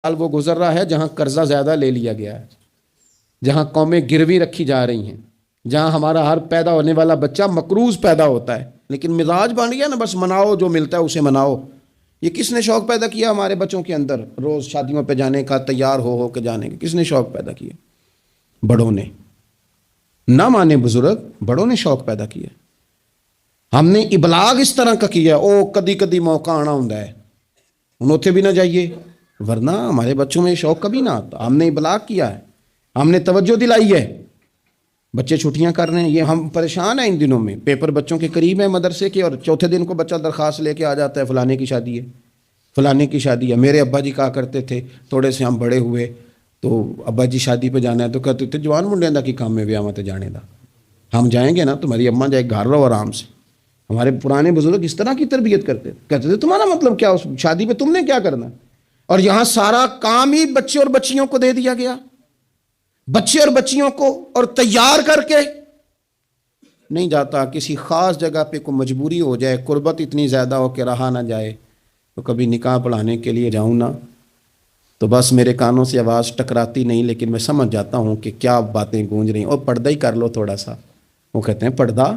سال وہ گزر رہا ہے جہاں قرضہ زیادہ لے لیا گیا ہے، جہاں قومیں گروی رکھی جا رہی ہیں، جہاں ہمارا ہر پیدا ہونے والا بچہ مقروض پیدا ہوتا ہے، لیکن مزاج بن گیا نا بس مناؤ، جو ملتا ہے اسے مناؤ۔ یہ کس نے شوق پیدا کیا ہمارے بچوں کے اندر؟ روز شادیوں پہ جانے کا، تیار ہو کے جانے کا، کس نے شوق پیدا کیا؟ بڑوں نے۔ نہ مانے بزرگ، بڑوں نے شوق پیدا کیا۔ ہم نے ابلاغ اس طرح کا کیا، او کدی کدی موقع آنا ہوں ہے، ان اتھے بھی نہ جائیے، ورنہ ہمارے بچوں میں یہ شوق کبھی نہ آتا۔ ہم نے ابلاغ کیا ہے، ہم نے توجہ دلائی ہے۔ بچے چھٹیاں کر رہے ہیں، یہ ہم پریشان ہیں ان دنوں میں، پیپر بچوں کے قریب ہیں مدرسے کے، اور چوتھے دن کو بچہ درخواست لے کے آ جاتا ہے فلانے کی شادی ہے، فلانے کی شادی ہے۔ میرے ابا جی کہا کرتے تھے، تھوڑے سے ہم بڑے ہوئے تو ابا جی شادی پہ جانا ہے تو کہتے تھے جوان منڈے دا کی کام میں ویاہ مت جانے دا، ہم جائیں گے نا تمہاری اماں جائے گھر رہو آرام سے۔ ہمارے پرانے بزرگ اس طرح کی تربیت کرتے تھے، کہتے تھے تمہارا مطلب کیا، اس شادی پہ تم نے کیا کرنا؟ اور یہاں سارا کام ہی بچے اور بچیوں کو دے دیا گیا، بچے اور بچیوں کو، اور تیار کر کے نہیں جاتا۔ کسی خاص جگہ پہ کوئی مجبوری ہو جائے، قربت اتنی زیادہ ہو کہ رہا نہ جائے، تو کبھی نکاح پڑھانے کے لیے جاؤں نا تو بس میرے کانوں سے آواز ٹکراتی نہیں، لیکن میں سمجھ جاتا ہوں کہ کیا باتیں گونج رہی ہیں۔ اور پردہ ہی کر لو تھوڑا سا، وہ کہتے ہیں پردہ،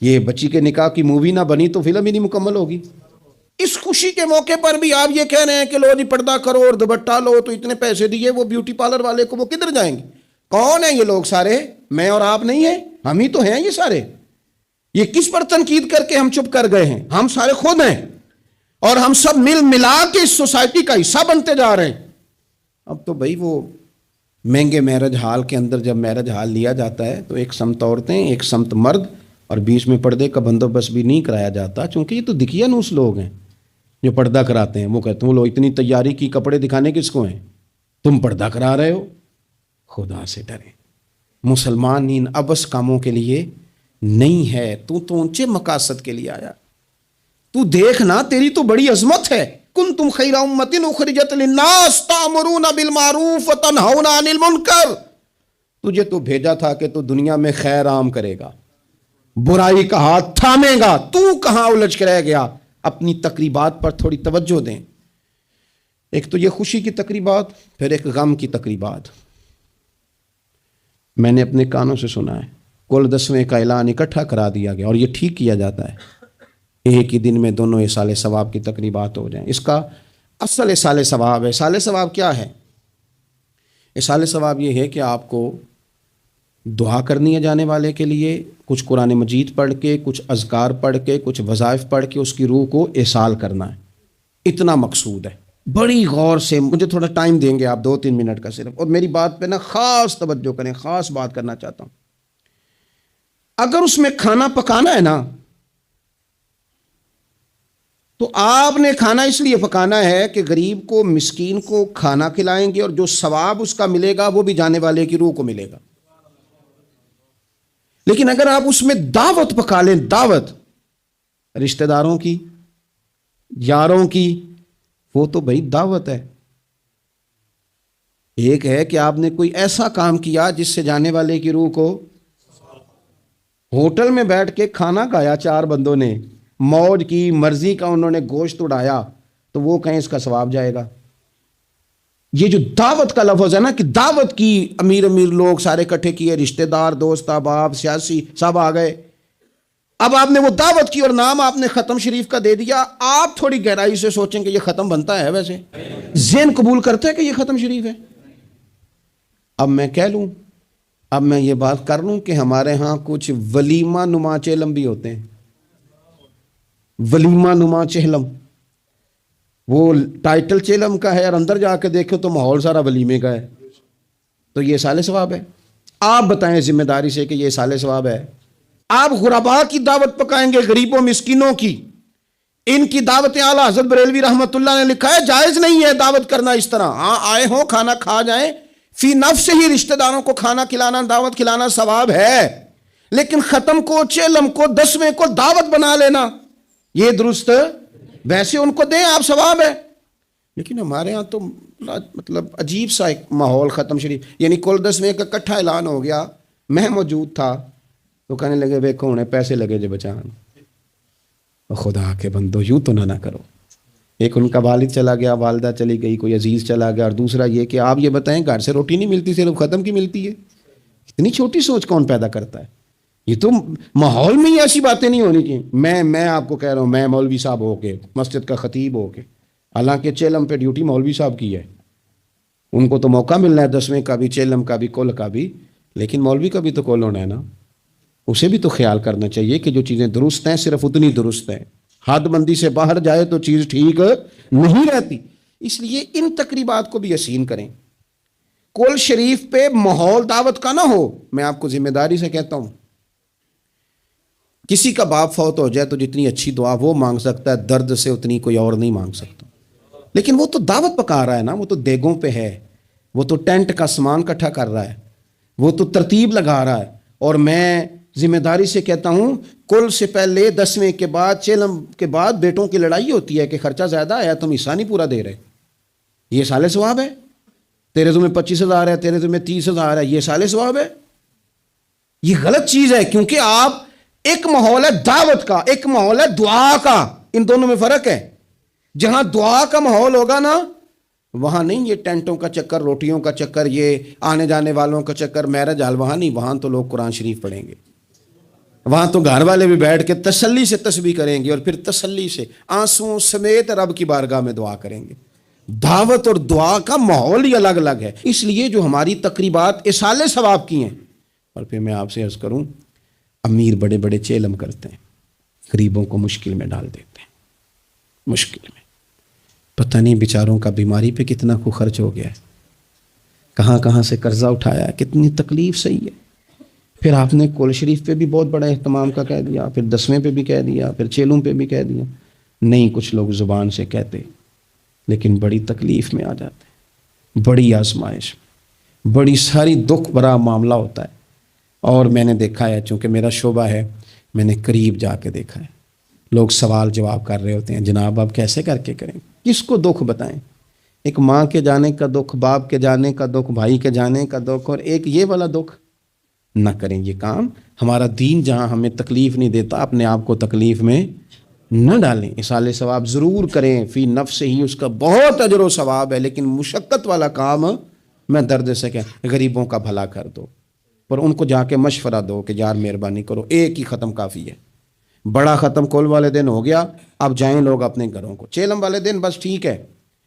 یہ بچی کے نکاح کی مووی نہ بنی تو فلم ہی نہیں مکمل ہوگی۔ اس خوشی کے موقع پر بھی آپ یہ کہہ رہے ہیں کہ لو جی پردہ کرو اور دوپٹہ لو، تو اتنے پیسے دیے وہ بیوٹی پارلر والے کو، وہ کدھر جائیں گے؟ کون ہیں یہ لوگ سارے؟ میں اور آپ نہیں ہیں، ہم ہی تو ہیں یہ سارے۔ یہ کس پر تنقید کر کے ہم چپ کر گئے ہیں؟ ہم سارے خود ہیں، اور ہم سب مل ملا کے اس سوسائٹی کا حصہ بنتے جا رہے ہیں۔ اب تو بھائی وہ مہنگے میرج ہال کے اندر جب میرج ہال لیا جاتا ہے تو ایک سمت عورتیں، ایک سمت مرد، اور بیچ میں پردے کا بندوبست بھی نہیں کرایا جاتا، چونکہ یہ تو دکھیا نوس لوگ ہیں جو پردہ کراتے ہیں۔ وہ کہتے ہیں وہ لوگ اتنی تیاری کی، کپڑے دکھانے کس کو ہیں؟ تم پردہ کرا رہے ہو؟ خدا سے ڈریں، مسلمان ان ابس کاموں کے لیے نہیں ہے، تو اونچے مقاصد کے لیے آیا۔ تو دیکھنا، تیری تو بڑی عظمت ہے۔ کنتم خیر امۃ اخرجت للناس تأمرون بالمعروف وتنہون عن المنکر۔ تجھے تو بھیجا تھا کہ تو دنیا میں خیر عام کرے گا، برائی کا ہاتھ تھامے گا۔ تو کہاں الجھ کے رہ گیا؟ اپنی تقریبات پر تھوڑی توجہ دیں۔ ایک تو یہ خوشی کی تقریبات، پھر ایک غم کی تقریبات۔ میں نے اپنے کانوں سے سنا ہے، کل 10ویں کا اعلان اکٹھا کرا دیا گیا، اور یہ ٹھیک کیا جاتا ہے، ایک ہی دن میں دونوں اصال ثواب کی تقریبات ہو جائیں۔ اس کا اصل اصال ثواب ہے۔ اصال ثواب کیا ہے؟ اصال ثواب یہ ہے کہ آپ کو دعا کرنی ہے جانے والے کے لیے، کچھ قرآن مجید پڑھ کے، کچھ اذکار پڑھ کے، کچھ وظائف پڑھ کے اس کی روح کو ایصال کرنا ہے، اتنا مقصود ہے۔ بڑی غور سے، مجھے تھوڑا ٹائم دیں گے آپ، 2-3 منٹ کا صرف، اور میری بات پہ نا خاص توجہ کریں، خاص بات کرنا چاہتا ہوں۔ اگر اس میں کھانا پکانا ہے نا تو آپ نے کھانا اس لیے پکانا ہے کہ غریب کو، مسکین کو کھانا کھلائیں گے، اور جو ثواب اس کا ملے گا وہ بھی جانے والے کی روح کو ملے گا۔ لیکن اگر آپ اس میں دعوت پکا لیں، دعوت رشتہ داروں کی، یاروں کی، وہ تو بھائی دعوت ہے۔ ایک ہے کہ آپ نے کوئی ایسا کام کیا جس سے جانے والے کی روح کو، ہوٹل میں بیٹھ کے کھانا کھایا 4 بندوں نے، موج کی، مرضی کا انہوں نے گوشت اڑایا، تو وہ کہیں اس کا ثواب جائے گا۔ یہ جو دعوت کا لفظ ہے نا، کہ دعوت کی، امیر لوگ سارے اکٹھے کیے، رشتہ دار، دوست احباب، سیاسی سب آ گئے، اب آپ نے وہ دعوت کی اور نام آپ نے ختم شریف کا دے دیا۔ آپ تھوڑی گہرائی سے سوچیں کہ یہ ختم بنتا ہے؟ ویسے ذہن قبول کرتا ہے کہ یہ ختم شریف ہے؟ اب میں کہہ لوں، اب میں یہ بات کر لوں کہ ہمارے ہاں کچھ ولیمہ نما چہلم بھی ہوتے ہیں، ولیمہ نما چہلم۔ وہ ٹائٹل چہلم کا ہے اور اندر جا کے دیکھو تو ماحول سارا ولیمے کا ہے، تو یہ اصال ثواب ہے؟ آپ بتائیں ذمہ داری سے کہ یہ اصال ثواب ہے؟ آپ غرباء کی دعوت پکائیں گے، غریبوں مسکینوں کی، ان کی دعوتیں اعلیٰ حضرت بریلوی رحمۃ اللہ نے لکھا ہے جائز نہیں ہے دعوت کرنا اس طرح۔ ہاں آئے ہوں، کھانا کھا جائیں، فی نفس ہی رشتہ داروں کو کھانا کھلانا، دعوت کھلانا ثواب ہے، لیکن ختم کو، چہلم کو، 10ویں کو دعوت بنا لینا یہ درست؟ ویسے ان کو دیں آپ، ثواب ہے۔ لیکن ہمارے ہاں تو مطلب عجیب سا ایک ماحول ختم شریف، یعنی کل 10ویں کا اکٹھا اعلان ہو گیا، میں موجود تھا، تو کہنے لگے ویکھو ہونے پیسے لگے جو بچان، خدا کے بندو یوں تو نہ کرو۔ ایک ان کا والد چلا گیا، والدہ چلی گئی، کوئی عزیز چلا گیا، اور دوسرا یہ کہ آپ یہ بتائیں گھر سے روٹی نہیں ملتی، صرف ختم کی ملتی ہے۔ اتنی چھوٹی سوچ کون پیدا کرتا ہے؟ یہ تو ماحول میں ہی ایسی باتیں نہیں ہونی چاہیے۔ میں آپ کو کہہ رہا ہوں، میں مولوی صاحب ہو کے، مسجد کا خطیب ہو کے، حالانکہ چیلم پہ ڈیوٹی مولوی صاحب کی ہے، ان کو تو موقع ملنا ہے 10ویں کا بھی، چیلم کا بھی، کل کا بھی، لیکن مولوی کا بھی تو کول ہونا ہے نا، اسے بھی تو خیال کرنا چاہیے کہ جو چیزیں درست ہیں صرف اتنی درست ہیں، حد بندی سے باہر جائے تو چیز ٹھیک نہیں رہتی۔ اس لیے ان تقریبات کو بھی حسین کریں۔ کل شریف پہ ماحول دعوت کا نہ ہو۔ میں آپ کو ذمہ داری سے کہتا ہوں، کسی کا باپ فوت ہو جائے تو جتنی اچھی دعا وہ مانگ سکتا ہے، درد سے اتنی کوئی اور نہیں مانگ سکتا، لیکن وہ تو دعوت پکا رہا ہے نا، وہ تو دیگوں پہ ہے، وہ تو ٹینٹ کا سامان اکٹھا کر رہا ہے، وہ تو ترتیب لگا رہا ہے۔ اور میں ذمہ داری سے کہتا ہوں، کل سے پہلے 10ویں کے بعد، چیلم کے بعد بیٹوں کی لڑائی ہوتی ہے کہ خرچہ زیادہ آیا، تم حصہ نہیں پورا دے رہے، یہ سال ثواب ہے، تیرے تمہیں 25,000 ہے، تیرے تمہیں 30,000 ہے، یہ سال ثواب ہے۔ یہ غلط چیز ہے، کیونکہ آپ ایک ماحول ہے دعوت کا، ایک ماحول ہے دعا کا، ان دونوں میں فرق ہے۔ جہاں دعا کا ماحول ہوگا نا، وہاں نہیں یہ ٹینٹوں کا چکر، روٹیوں کا چکر، یہ آنے جانے والوں کا چکر، میرج حال، وہاں نہیں، وہاں تو لوگ قرآن شریف پڑھیں گے، وہاں تو گھر والے بھی بیٹھ کے تسلی سے تسبیح کریں گے، اور پھر تسلی سے آنسوؤں سمیت رب کی بارگاہ میں دعا کریں گے۔ دعوت اور دعا کا ماحول ہی الگ الگ ہے۔ اس لیے جو ہماری تقریبات اصالِ ثواب کی ہیں، اور پھر میں آپ سے عرض کروں، امیر بڑے بڑے چیلم کرتے ہیں، غریبوں کو مشکل میں ڈال دیتے ہیں، مشکل میں۔ پتہ نہیں بیچاروں کا بیماری پہ کتنا کو خرچ ہو گیا ہے، کہاں کہاں سے قرضہ اٹھایا ہے، کتنی تکلیف صحیح ہے۔ پھر آپ نے کول شریف پہ بھی بہت بڑا اہتمام کا کہہ دیا، پھر 10ویں پہ بھی کہہ دیا، پھر چیلوں پہ بھی کہہ دیا۔ نہیں، کچھ لوگ زبان سے کہتے لیکن بڑی تکلیف میں آ جاتے، بڑی آزمائش، بڑی ساری دکھ بھرا معاملہ ہوتا ہے۔ اور میں نے دیکھا ہے، چونکہ میرا شعبہ ہے، میں نے قریب جا کے دیکھا ہے، لوگ سوال جواب کر رہے ہوتے ہیں، جناب آپ کیسے کر کے کریں، کس کو دکھ بتائیں؟ ایک ماں کے جانے کا دکھ، باپ کے جانے کا دکھ، بھائی کے جانے کا دکھ، اور ایک یہ والا دکھ۔ نہ کریں یہ کام۔ ہمارا دین جہاں ہمیں تکلیف نہیں دیتا، اپنے آپ کو تکلیف میں نہ ڈالیں۔ اصالِ ثواب ضرور کریں، فی نفس ہی اس کا بہت اجر و ثواب ہے، لیکن مشقت والا کام میں درد سے کہہ، غریبوں کا بھلا کر دو، پر ان کو جا کے مشورہ دو کہ یار مہربانی کرو، ایک ہی ختم کافی ہے، بڑا ختم کول والے دن ہو گیا، اب جائیں لوگ اپنے گھروں کو، چیلم والے دن بس ٹھیک ہے۔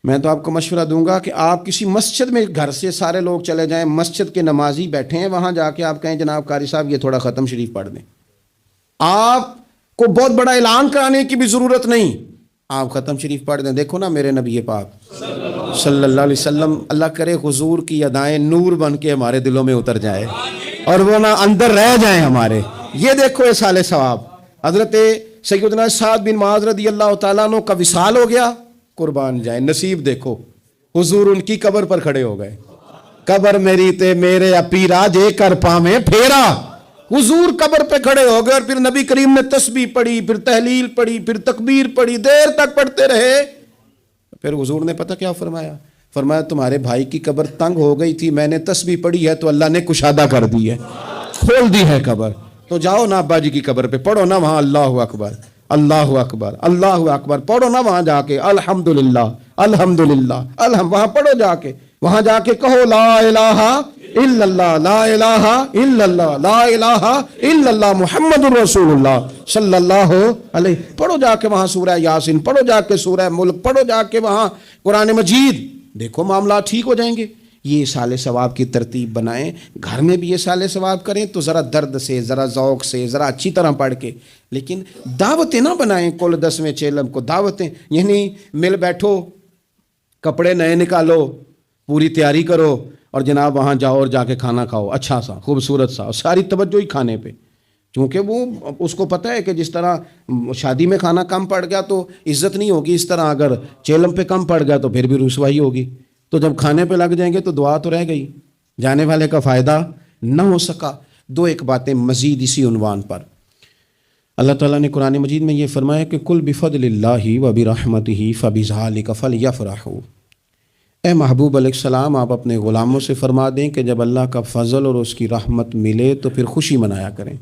میں تو آپ کو مشورہ دوں گا کہ آپ کسی مسجد میں، گھر سے سارے لوگ چلے جائیں، مسجد کے نمازی بیٹھے ہیں، وہاں جا کے آپ کہیں جناب قاری صاحب یہ تھوڑا ختم شریف پڑھ دیں۔ آپ کو بہت بڑا اعلان کرانے کی بھی ضرورت نہیں، آپ ختم شریف پڑھ دیں۔ دیکھو نا میرے نبی پاک صلی اللہ علیہ وسلم، اللہ کرے حضور کی ادائیں نور بن کے ہمارے دلوں میں اتر جائے اور وہ نہ اندر رہ جائیں ہمارے۔ یہ دیکھو اصالِ ثواب۔ حضرت سیدنا سعد بن معاذ رضی اللہ تعالیٰ عنہ کا وصال ہو گیا، قربان جائے، نصیب دیکھو، حضور ان کی قبر پر کھڑے ہو گئے۔ قبر میری تے میرے اپیرا جے کر پاویں پھیرا، حضور قبر پہ کھڑے ہو گئے، اور پھر نبی کریم نے تسبیح پڑھی، پھر تحلیل پڑھی، پھر تکبیر پڑھی، دیر تک پڑھتے رہے۔ پھر حضور نے پتہ کیا فرمایا؟ فرمایا تمہارے بھائی کی قبر تنگ ہو گئی تھی، میں نے تسبیح پڑھی ہے تو اللہ نے کشادہ کر دی ہے، کھول دی ہے قبر، تو جاؤ نا ابا جی کی قبر پہ پڑھو نا، وہاں اللہ اکبر اللہ اکبر اللہ اکبر پڑھو نا، وہاں جا کے الحمدللہ الحمدللہ وہاں پڑھو، جا کے وہاں جا کے کہو لا الہ الا اللہ لا الہ الا اللہ لا الہ الا اللہ محمد الرسول اللہ صلی اللہ علیہ، پڑھو جا کے وہاں سورہ یاسین، پڑھو جا کے سورہ ملک، پڑھو جا کے وہاں قرآن مجید، دیکھو معاملات ٹھیک ہو جائیں گے۔ یہ اصالِ ثواب کی ترتیب بنائیں، گھر میں بھی اصالِ ثواب کریں تو ذرا درد سے، ذرا ذوق سے، ذرا اچھی طرح پڑھ کے، لیکن دعوتیں نہ بنائیں کل 10ویں چیلم کو، دعوتیں یعنی مل بیٹھو، کپڑے نئے نکالو، پوری تیاری کرو، اور جناب وہاں جاؤ اور جا کے کھانا کھاؤ اچھا سا خوبصورت سا، اور ساری توجہ ہی کھانے پہ، چونکہ وہ اس کو پتہ ہے کہ جس طرح شادی میں کھانا کم پڑ گیا تو عزت نہیں ہوگی، اس طرح اگر چیلم پہ کم پڑ گیا تو پھر بھی رسوائی ہوگی، تو جب کھانے پہ لگ جائیں گے تو دعا تو رہ گئی، جانے والے کا فائدہ نہ ہو سکا۔ دو ایک باتیں مزید اسی عنوان پر، اللہ تعالیٰ نے قرآن مجید میں یہ فرمایا کہ کل بفضل اللہ وبرحمتہ فبذلک فلیفرحوا، اے محبوب علیہ السلام آپ اپنے غلاموں سے فرما دیں کہ جب اللہ کا فضل اور اس کی رحمت ملے تو پھر خوشی منایا کریں،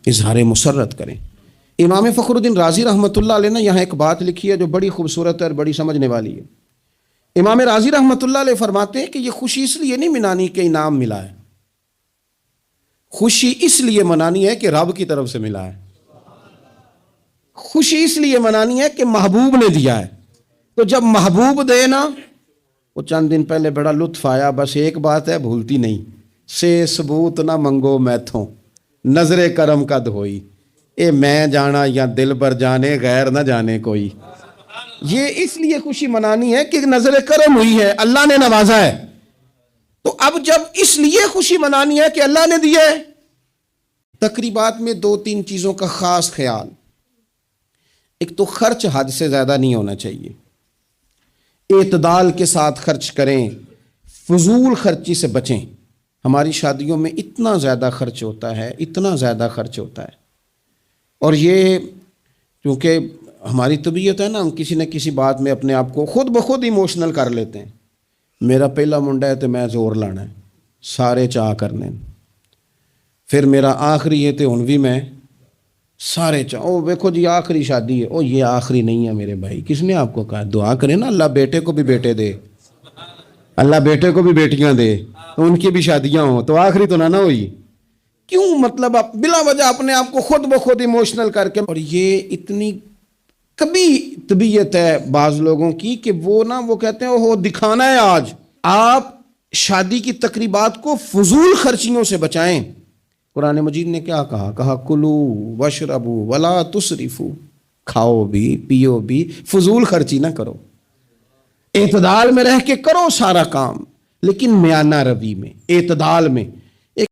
اظہار مسرت کریں۔ امام فخر الدین رازی رحمۃ اللہ علیہ نے یہاں ایک بات لکھی ہے جو بڑی خوبصورت ہے اور بڑی سمجھنے والی ہے۔ امام رازی رحمۃ اللہ علیہ فرماتے ہیں کہ یہ خوشی اس لیے نہیں منانی کہ انعام ملا ہے، خوشی اس لیے منانی ہے کہ رب کی طرف سے ملا ہے، خوشی اس لیے منانی ہے کہ محبوب نے دیا ہے۔ تو جب محبوب دے نا، وہ چند دن پہلے بڑا لطف آیا، بس ایک بات ہے بھولتی نہیں، سے ثبوت نہ منگو میتھوں نظر کرم کا دھوئی، اے میں جانا یا دل بر جانے غیر نہ جانے کوئی۔ یہ اس لیے خوشی منانی ہے کہ نظر کرم ہوئی ہے، اللہ نے نوازا ہے۔ تو اب جب اس لیے خوشی منانی ہے کہ اللہ نے دیا ہے، تقریبات میں 2-3 چیزوں کا خاص خیال۔ ایک تو خرچ حد سے زیادہ نہیں ہونا چاہیے، اعتدال کے ساتھ خرچ کریں، فضول خرچی سے بچیں۔ ہماری شادیوں میں اتنا زیادہ خرچ ہوتا ہے، اتنا زیادہ خرچ ہوتا ہے، اور یہ کیونکہ ہماری طبیعت ہے نا، ہم کسی نہ کسی بات میں اپنے آپ کو خود بخود ایموشنل کر لیتے ہیں۔ میرا پہلا منڈا ہے تو میں زور لانا ہے، سارے چاہ کرنے، پھر میرا آخری ہے تو ہن بھی میں سارے چاہ، او دیکھو جی آخری شادی ہے، او یہ آخری نہیں ہے میرے بھائی، کس نے آپ کو کہا؟ دعا کریں نا اللہ بیٹے کو بھی بیٹے دے، اللہ بیٹے کو بھی بیٹیاں دے، تو ان کی بھی شادیاں ہوں، تو آخری تو نہ ہوئی۔ کیوں؟ مطلب آپ بلا وجہ اپنے آپ کو خود بخود ایموشنل کر کے، اور یہ اتنی کبھی طبیعت ہے بعض لوگوں کی کہ وہ کہتے ہیں وہ دکھانا ہے آج۔ آپ شادی کی تقریبات کو فضول خرچیوں سے بچائیں۔ قرآن مجید نے کیا کہا کلو وشربو ولا تسرفو، کھاؤ بھی پیو بھی، فضول خرچی نہ کرو، اعتدال میں رہ کے کرو سارا کام، لیکن میانہ روی میں، اعتدال میں۔